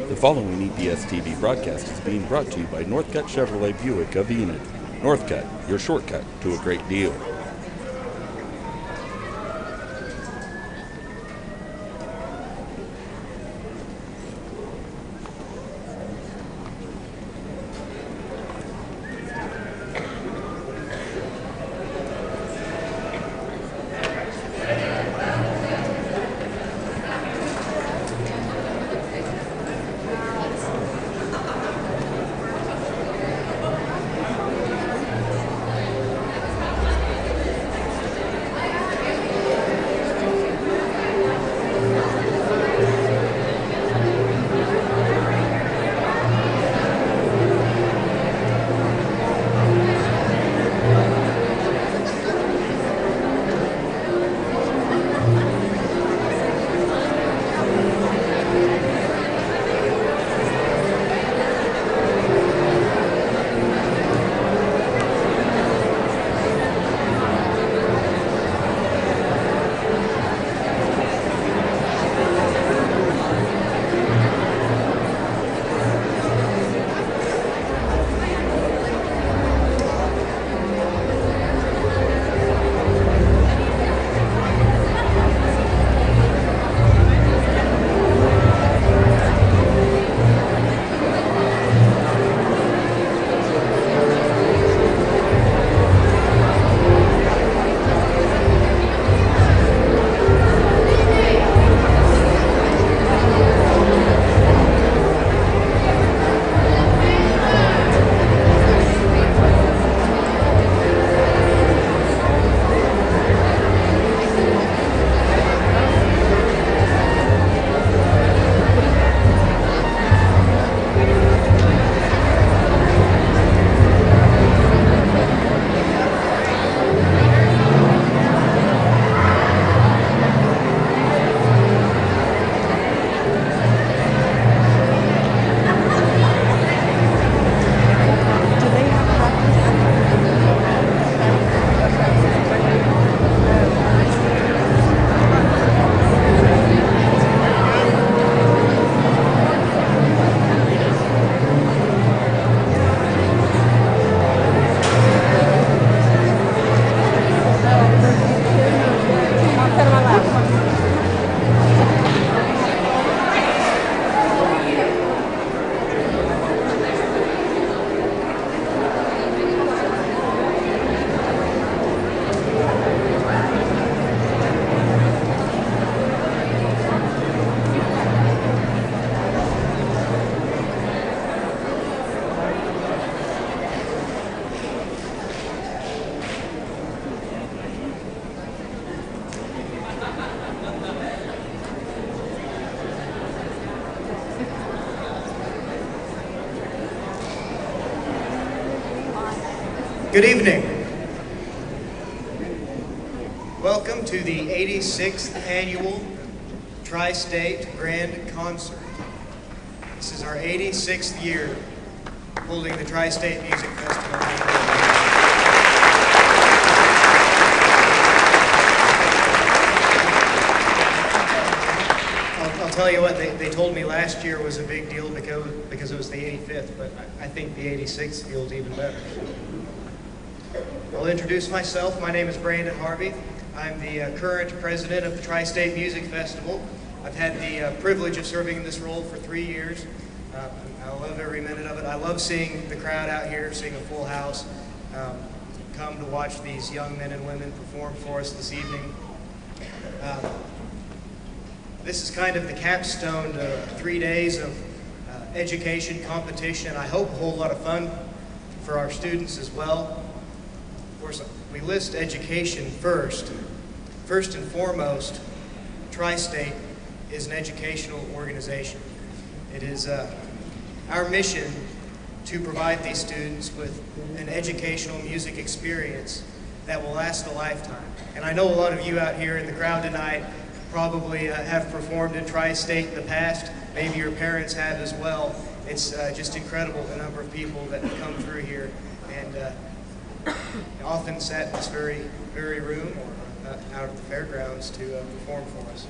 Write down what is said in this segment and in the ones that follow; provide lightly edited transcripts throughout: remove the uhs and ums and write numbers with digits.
The following EPS TV broadcast is being brought to you by Northcutt Chevrolet Buick of Enid. Northcutt, your shortcut to a great deal. Good evening. Welcome to the 86th Annual Tri-State Grand Concert. This is our 86th year holding the Tri-State Music Festival. I'll tell you what, they told me last year was a big deal because it was the 85th, but I think the 86th feels even better. I'll introduce myself. My name is Brandon Harvey. I'm the current president of the Tri-State Music Festival. I've had the privilege of serving in this role for 3 years. I love every minute of it. I love seeing the crowd out here, seeing a full house, come to watch these young men and women perform for us this evening. This is kind of the capstone to 3 days of education, competition, and I hope a whole lot of fun for our students as well. Of course, we list education first. First and foremost, Tri-State is an educational organization. It is our mission to provide these students with an educational music experience that will last a lifetime. And I know a lot of you out here in the crowd tonight probably have performed in Tri-State in the past. Maybe your parents have as well. It's just incredible the number of people that have come through here and often sat in this very room or out at the fairgrounds to perform for us.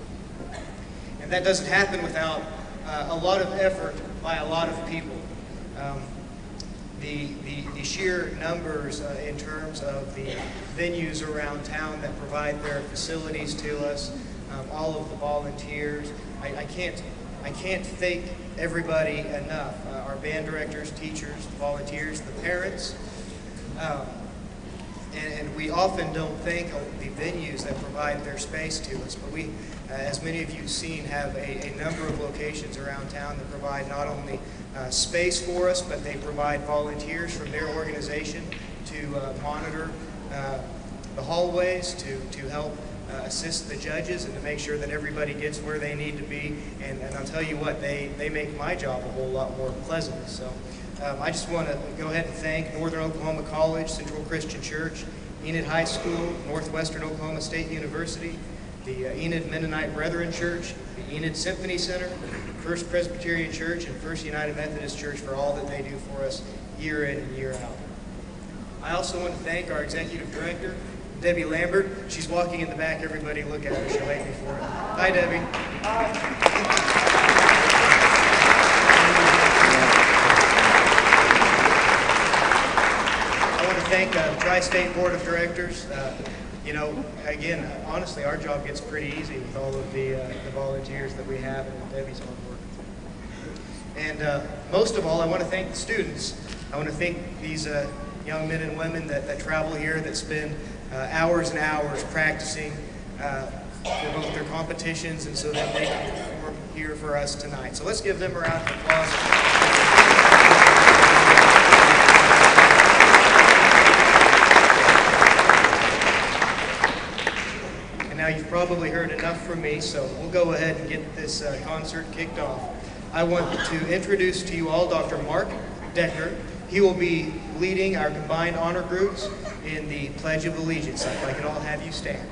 And that doesn't happen without a lot of effort by a lot of people. The sheer numbers in terms of the venues around town that provide their facilities to us, all of the volunteers. I can't thank everybody enough. Our band directors, teachers, volunteers, the parents. And we often don't thank the venues that provide their space to us, but we, as many of you have seen, have a number of locations around town that provide not only space for us, but they provide volunteers from their organization to monitor the hallways, to help assist the judges, and to make sure that everybody gets where they need to be. And I'll tell you what, they make my job a whole lot more pleasant. So I just want to go ahead and thank Northern Oklahoma College, Central Christian Church, Enid High School, Northwestern Oklahoma State University, the Enid Mennonite Brethren Church, the Enid Symphony Center, First Presbyterian Church, and First United Methodist Church for all that they do for us year in and year out. I also want to thank our Executive Director, Debbie Lambert. She's walking in the back. Everybody look at her. She'll thank me for it. Hi, Debbie. I want to thank the Tri-State Board of Directors. You know, again, honestly, our job gets pretty easy with all of the volunteers that we have and Debbie's hard work. And most of all, I want to thank the students. I want to thank these young men and women that travel here, that spend hours and hours practicing for both their competitions and so that they can perform here for us tonight. So let's give them a round of applause. Now you've probably heard enough from me, so we'll go ahead and get this concert kicked off. I want to introduce to you all Dr. Mark Decker. He will be leading our combined honor groups in the Pledge of Allegiance. If I could all have you stand.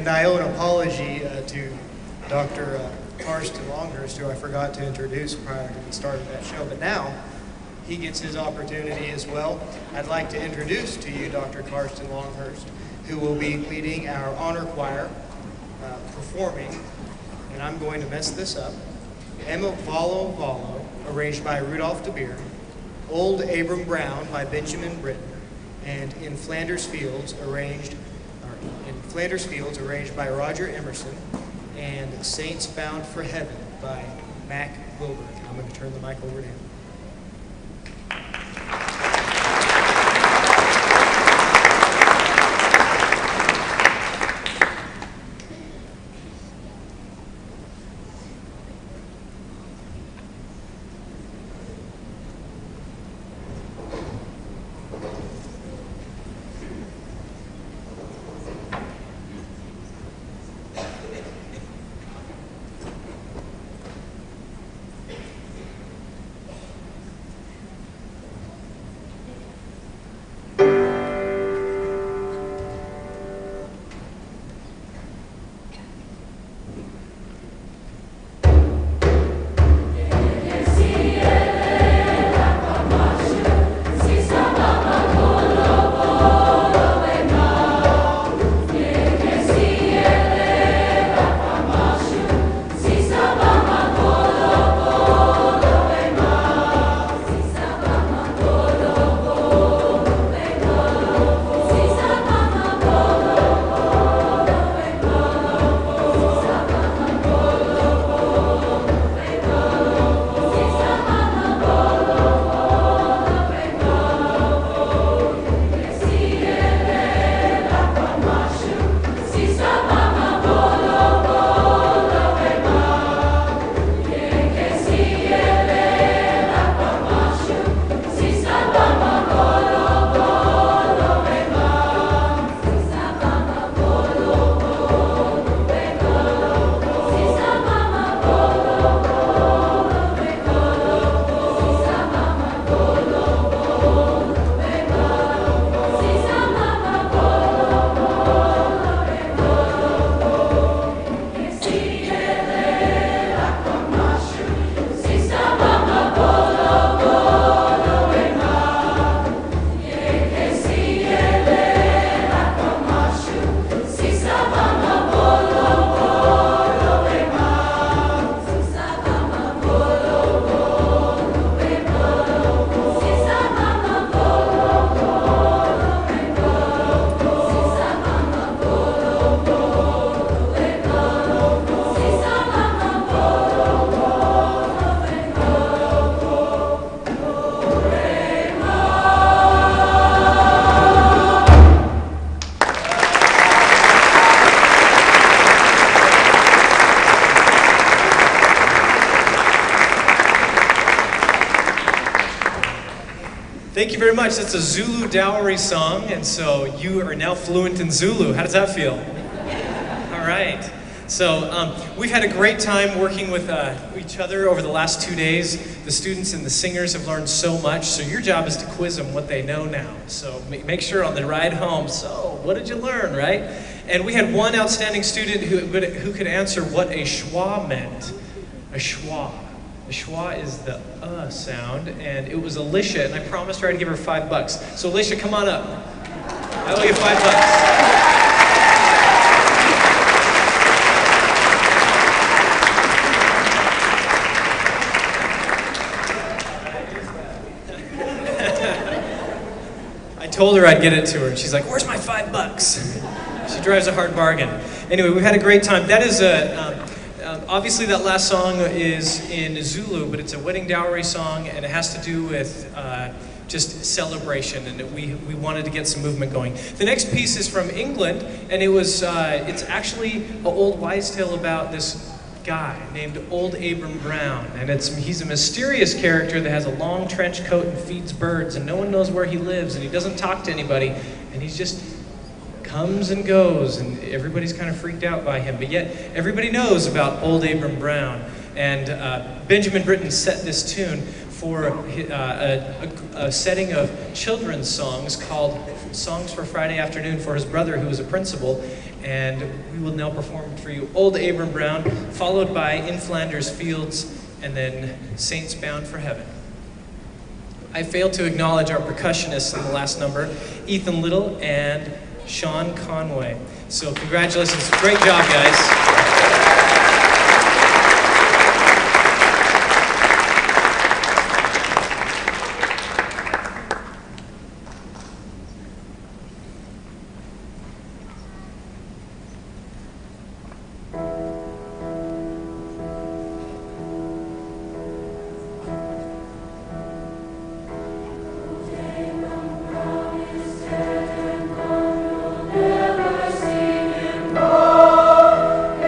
And I owe an apology to Dr. Karsten Longhurst, who I forgot to introduce prior to the start of that show, but now he gets his opportunity as well. I'd like to introduce to you Dr. Karsten Longhurst, who will be leading our honor choir, performing, and I'm going to mess this up, Emma Valo Valo, arranged by Rudolph de Beer, Old Abram Brown by Benjamin Britten, and In Flanders Fields, arranged by Roger Emerson, and Saints Bound for Heaven by Mac Wilbur. I'm going to turn the mic over to him. Thank you very much. That's a Zulu dowry song, and so you are now fluent in Zulu. How does that feel? All right. So we've had a great time working with each other over the last 2 days. The students and the singers have learned so much, so your job is to quiz them what they know now. So make sure on the ride home, so what did you learn, right? And we had one outstanding student who could answer what a schwa meant. A schwa. The schwa is the sound, and it was Alicia, and I promised her I'd give her $5. So Alicia, come on up. I owe you $5. I told her I'd get it to her, and she's like, "Where's my $5?" She drives a hard bargain. Anyway, we've had a great time. That is obviously that last song is in Zulu, but it's a wedding dowry song, and it has to do with just celebration, and we wanted to get some movement going. The next piece is from England, and it's actually an old wives' tale about this guy named Old Abram Brown, and he's a mysterious character that has a long trench coat and feeds birds, and no one knows where he lives, and he doesn't talk to anybody, and he's just comes and goes, and everybody's kind of freaked out by him, but yet everybody knows about Old Abram Brown. And Benjamin Britten set this tune for a setting of children's songs called Songs for Friday Afternoon for his brother, who was a principal. And we will now perform for you Old Abram Brown, followed by In Flanders Fields, and then Saints Bound for Heaven. I failed to acknowledge our percussionists in the last number, Ethan Little and Sean Conway. So congratulations, great job, guys. Never see him more.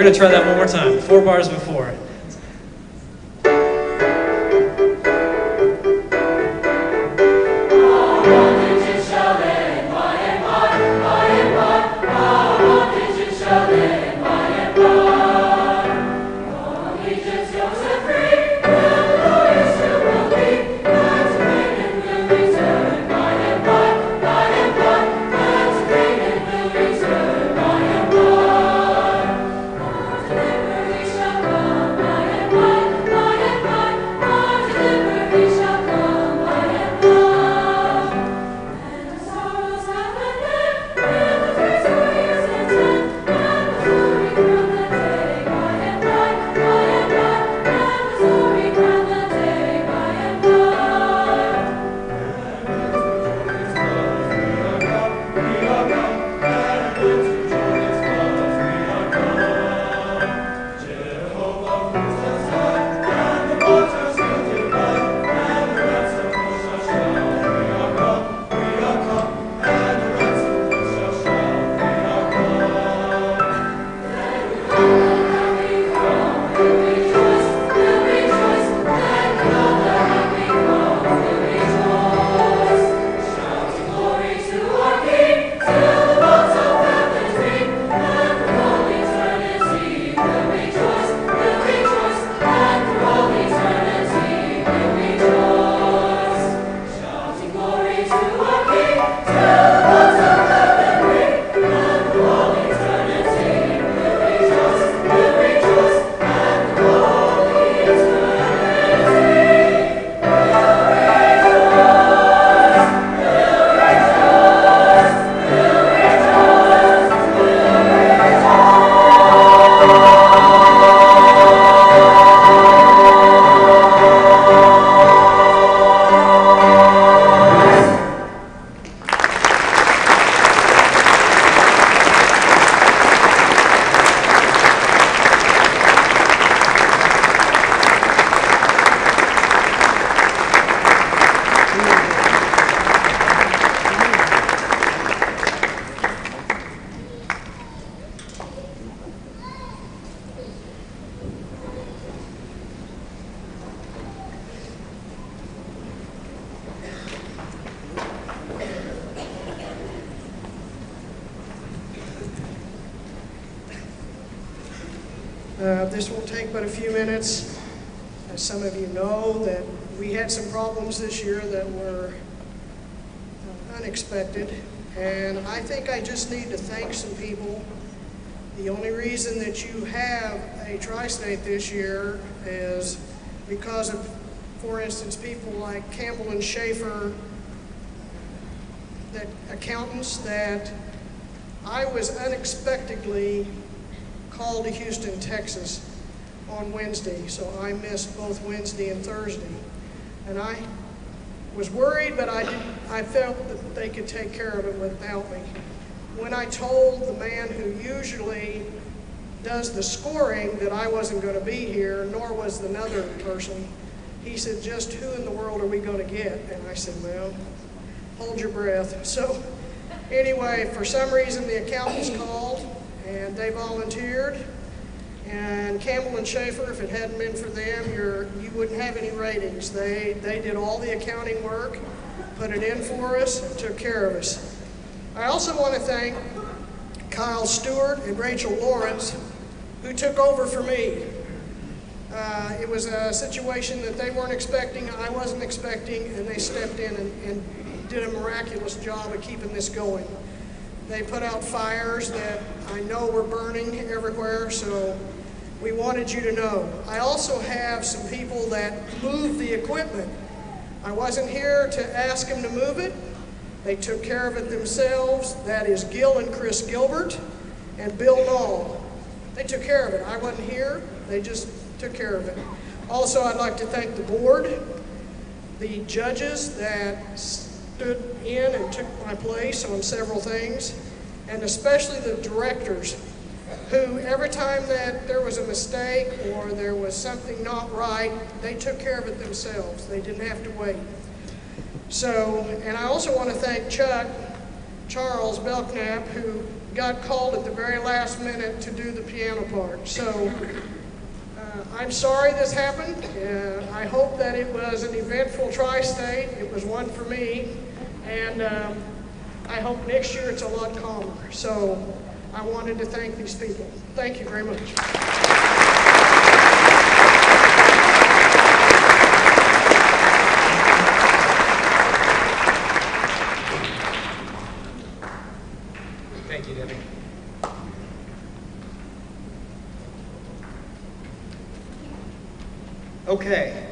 going to try that one more time. 4 bars before. This will take but a few minutes. As some of you know, that we had some problems this year that were unexpected, and I think I just need to thank some people. The only reason that you have a Tri-State this year is because of, for instance, people like Campbell and Schaefer, that accountants that I was unexpectedly called to Houston, Texas on Wednesday, so I missed both Wednesday and Thursday. And I was worried, but I felt that they could take care of it without me. When I told the man who usually does the scoring that I wasn't going to be here, nor was another person, he said, "Just who in the world are we going to get?" And I said, "Well, hold your breath." So anyway, for some reason the accountants called and they volunteered. And Campbell and Schaefer, if it hadn't been for them, you wouldn't have any ratings. They did all the accounting work, put it in for us, and took care of us. I also want to thank Kyle Stewart and Rachel Lawrence, who took over for me. It was a situation that they weren't expecting, I wasn't expecting, and they stepped in and did a miraculous job of keeping this going. They put out fires that I know were burning everywhere, so we wanted you to know. I also have some people that moved the equipment. I wasn't here to ask them to move it. They took care of it themselves. That is Gil and Chris Gilbert and Bill Knoll. They took care of it. I wasn't here. They just took care of it. Also, I'd like to thank the board, the judges that stood in and took my place on several things, and especially the directors who every time that there was a mistake or there was something not right, they took care of it themselves. They didn't have to wait. So, and I also want to thank Chuck Charles Belknap, who got called at the very last minute to do the piano part. So I'm sorry this happened. I hope that it was an eventful tri-state. It was one for me. And I hope next year it's a lot calmer. So I wanted to thank these people. Thank you very much. Thank you, Debbie. Okay.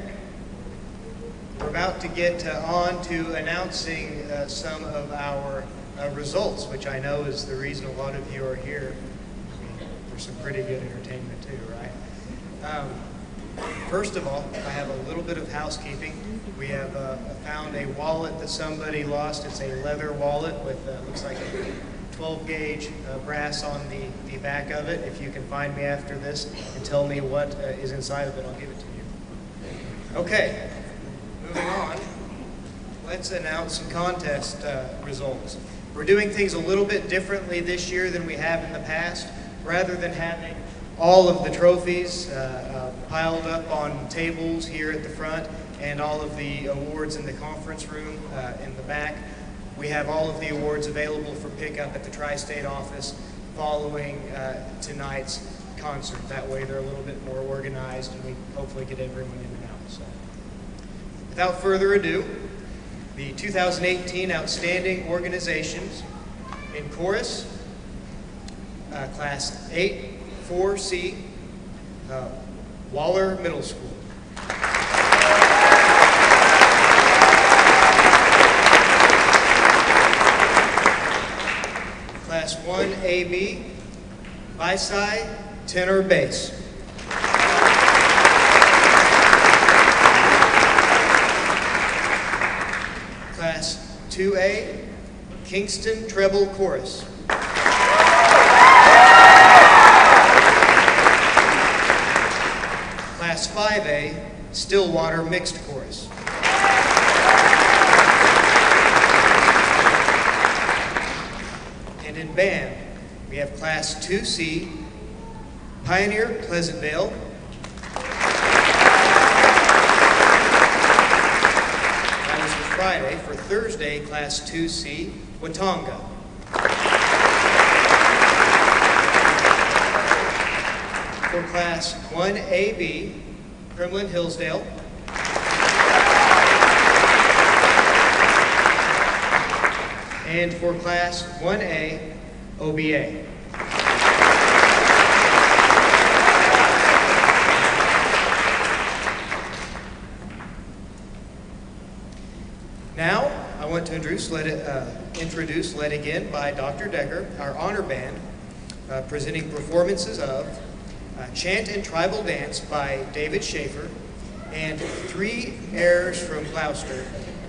We're about to get on to announcing some of our results, which I know is the reason a lot of you are here. For some pretty good entertainment too, right? First of all, I have a little bit of housekeeping. We have found a wallet that somebody lost. It's a leather wallet with, looks like a 12-gauge brass on the back of it. If you can find me after this and tell me what is inside of it, I'll give it to you. Okay, moving on. Let's announce some contest results. We're doing things a little bit differently this year than we have in the past. Rather than having all of the trophies piled up on tables here at the front and all of the awards in the conference room in the back, we have all of the awards available for pickup at the Tri-State office following tonight's concert. That way they're a little bit more organized and we hopefully get everyone in and out. So, without further ado, the 2018 Outstanding Organizations in Chorus, Class 8, 4C, Waller Middle School. Class 1AB, Visai, tenor bass. Class 2A, Kingston treble chorus. Class 5A, Stillwater mixed chorus. And in band, we have Class 2C, Pioneer Pleasantville. That was for Friday. For Thursday, Class 2C, Watonga. For Class 1AB, Kremlin Hillsdale. And for Class 1A, OBA. Now, I want to introduce led again by Dr. Decker, our honor band, presenting performances of Chant and Tribal Dance by David Schaefer, and Three Airs from Gloucester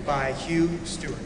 by Hugh Stewart.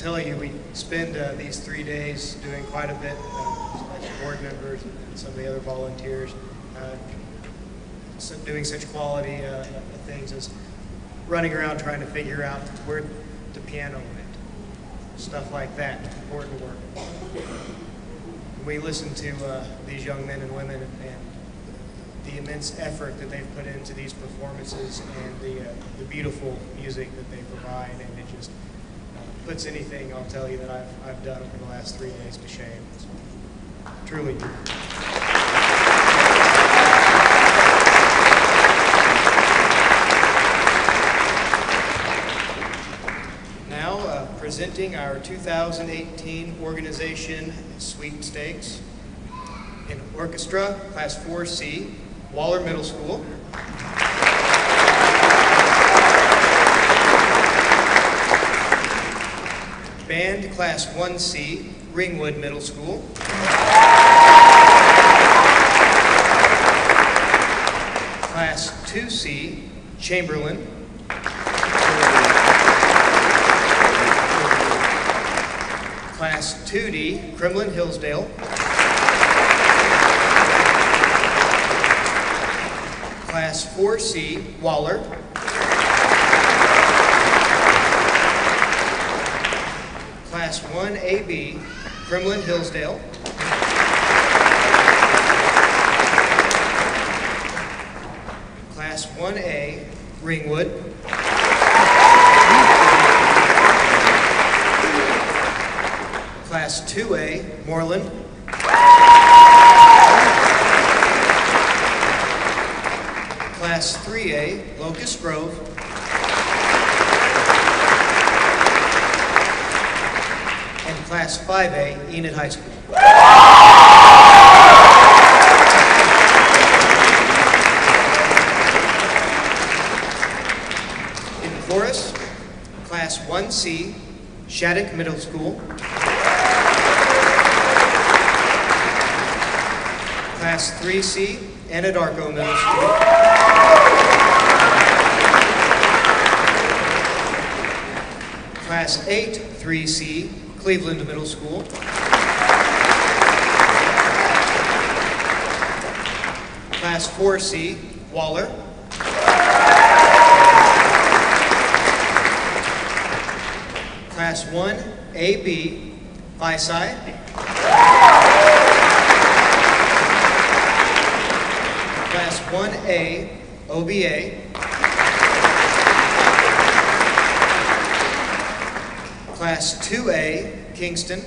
tell you, we spend these 3 days doing quite a bit as board members and some of the other volunteers, doing such quality things as running around trying to figure out where the piano went, stuff like that, important work. We listen to these young men and women and the immense effort that they've put into these performances and the beautiful music that they provide, and it just puts anything, I'll tell you, that I've done over the last 3 days to shame. It's truly. Now, presenting our 2018 organization sweepstakes in orchestra, Class 4C, Waller Middle School. Band, Class 1C, Ringwood Middle School. Class 2C, Chamberlain. Class 2D, Kremlin Hillsdale. Class 4C, Waller. Class 1AB, Kremlin Hillsdale. Class 1A, Ringwood. Class 2A, Moreland. Class 3A, Locust Grove. And Class 5A, Enid High School. In chorus, Class 1C, Shattuck Middle School. Class 3C, Anadarko Middle School. Class 8, 3C, Cleveland Middle School. Class 4C, Waller. Class 1, AB, Phi-Sci. Class 1A, OBA. Class 2A, Kingston.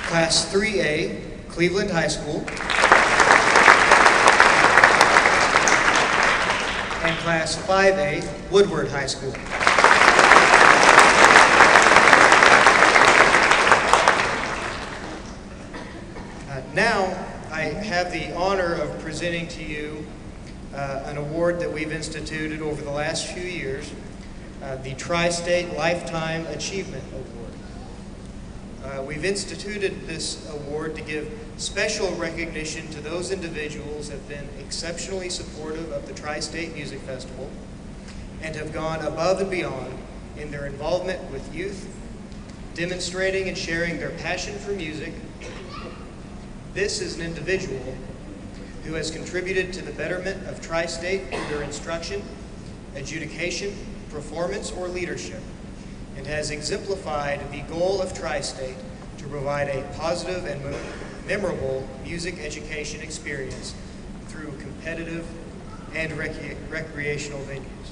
Class 3A, Cleveland High School. And Class 5A, Woodward High School. Now, I have the honor of presenting to you an award that we've instituted over the last few years, the Tri-State Lifetime Achievement Award. We've instituted this award to give special recognition to those individuals that have been exceptionally supportive of the Tri-State Music Festival and have gone above and beyond in their involvement with youth, demonstrating and sharing their passion for music. This is an individual who has contributed to the betterment of Tri-State through their instruction, education, performance, or leadership, and has exemplified the goal of Tri-State to provide a positive and memorable music education experience through competitive and recreational venues.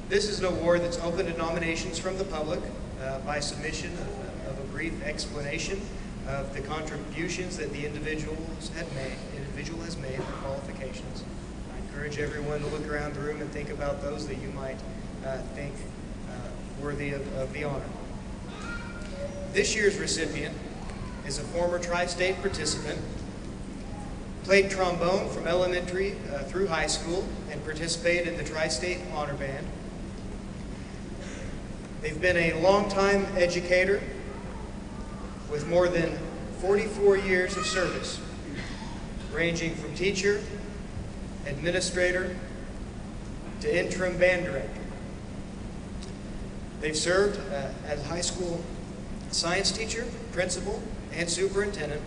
This is an award that's open to nominations from the public by submission of a brief explanation of the contributions that the individual has made, their qualifications. I encourage everyone to look around the room and think about those that you might think worthy of the honor. This year's recipient is a former Tri-State participant, played trombone from elementary through high school, and participated in the Tri-State Honor Band. They've been a longtime educator with more than 44 years of service, ranging from teacher, administrator, to interim band director. They've served as a high school science teacher, principal, and superintendent,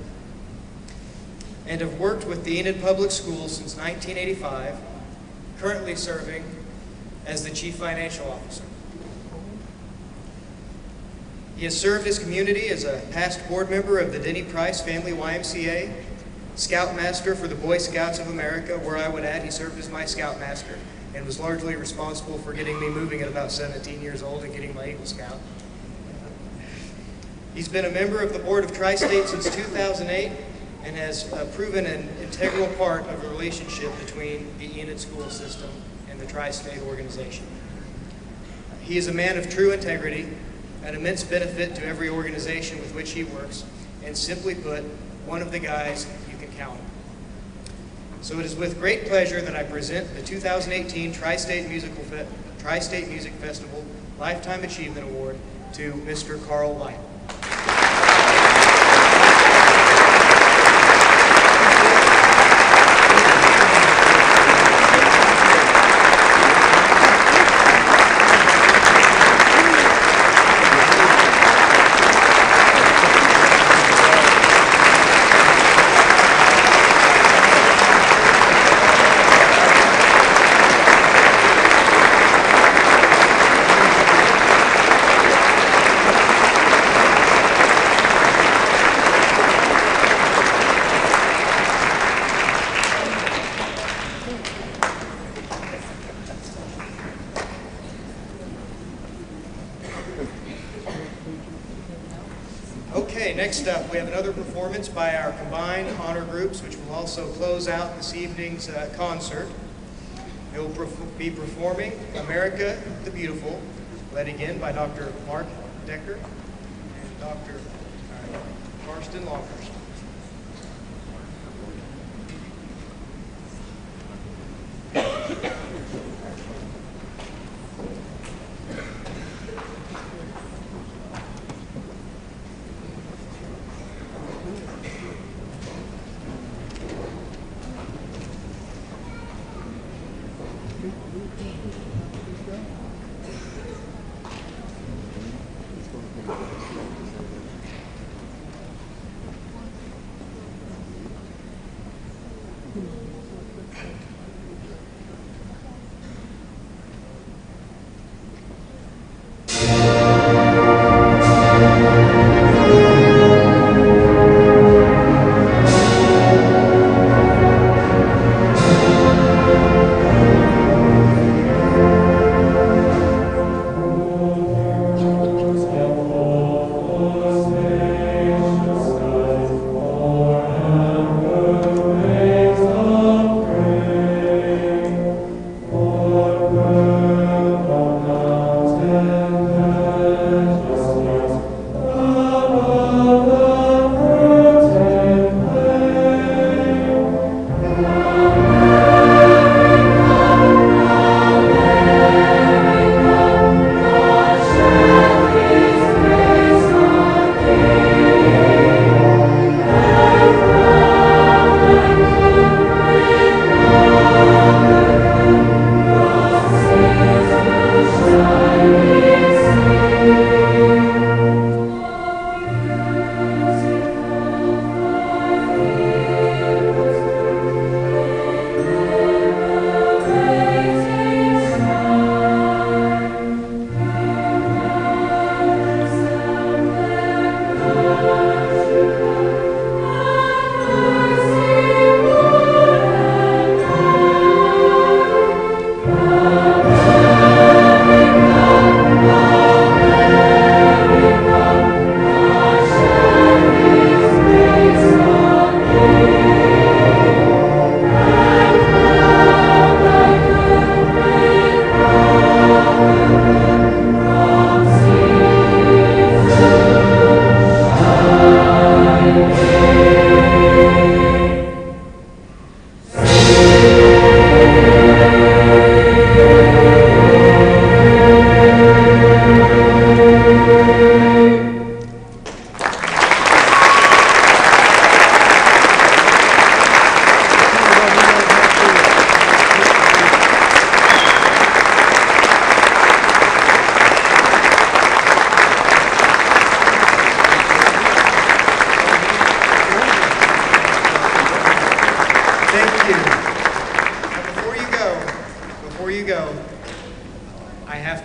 and have worked with the Enid Public Schools since 1985, currently serving as the Chief Financial Officer. He has served his community as a past board member of the Denny Price Family YMCA, Scoutmaster for the Boy Scouts of America, where I would add he served as my Scoutmaster and was largely responsible for getting me moving at about 17 years old and getting my Eagle Scout. He's been a member of the board of Tri-State since 2008 and has proven an integral part of the relationship between the Enid school system and the Tri-State organization. He is a man of true integrity, an immense benefit to every organization with which he works, and simply put, one of the guys you can count on. So it is with great pleasure that I present the 2018 Tri-State Music Festival Lifetime Achievement Award to Mr. Carl White. Okay, next up, we have another performance by our combined honor groups, which will also close out this evening's concert. They will be performing America the Beautiful, led again by Dr. Mark Decker and Dr. Karsten Longhurst.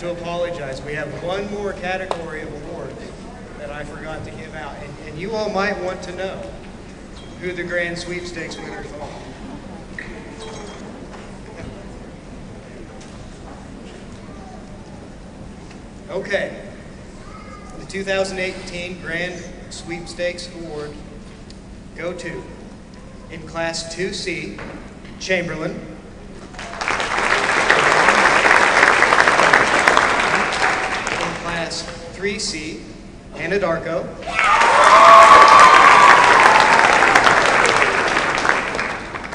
to apologize. We have one more category of award that I forgot to give out. And you all might want to know who the grand sweepstakes winners are. Okay. The 2018 Grand Sweepstakes Award go to, in Class 2C, Chamberlain. In Class 3C, Anadarko.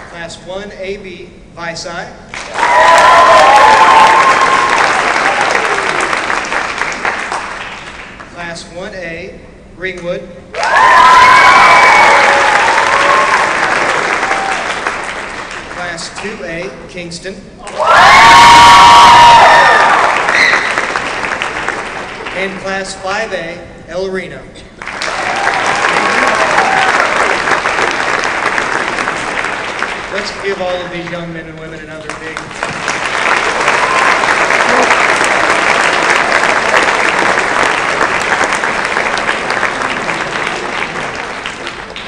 Class 1AB, Visai. Class 1A, Ringwood. Class 2A, Kingston. And Class 5A, El Reno. Let's give all of these young men and women another big...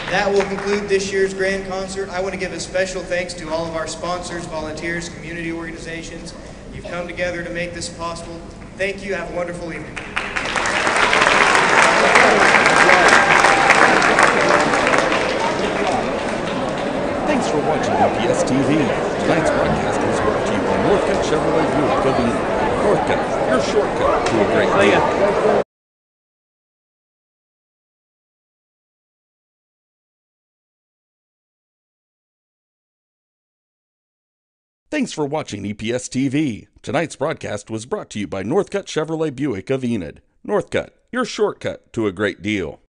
That will conclude this year's grand concert. I want to give a special thanks to all of our sponsors, volunteers, community organizations. You've come together to make this possible. Thank you. Have a wonderful evening. Thanks for watching EPS TV. Tonight's broadcast was brought to you by Northcutt Chevrolet Buick of Enid. Northcutt, your shortcut to a great deal. Thanks for watching EPS TV. Tonight's broadcast was brought to you by Northcutt Chevrolet Buick of Enid. Northcutt, your shortcut to a great deal.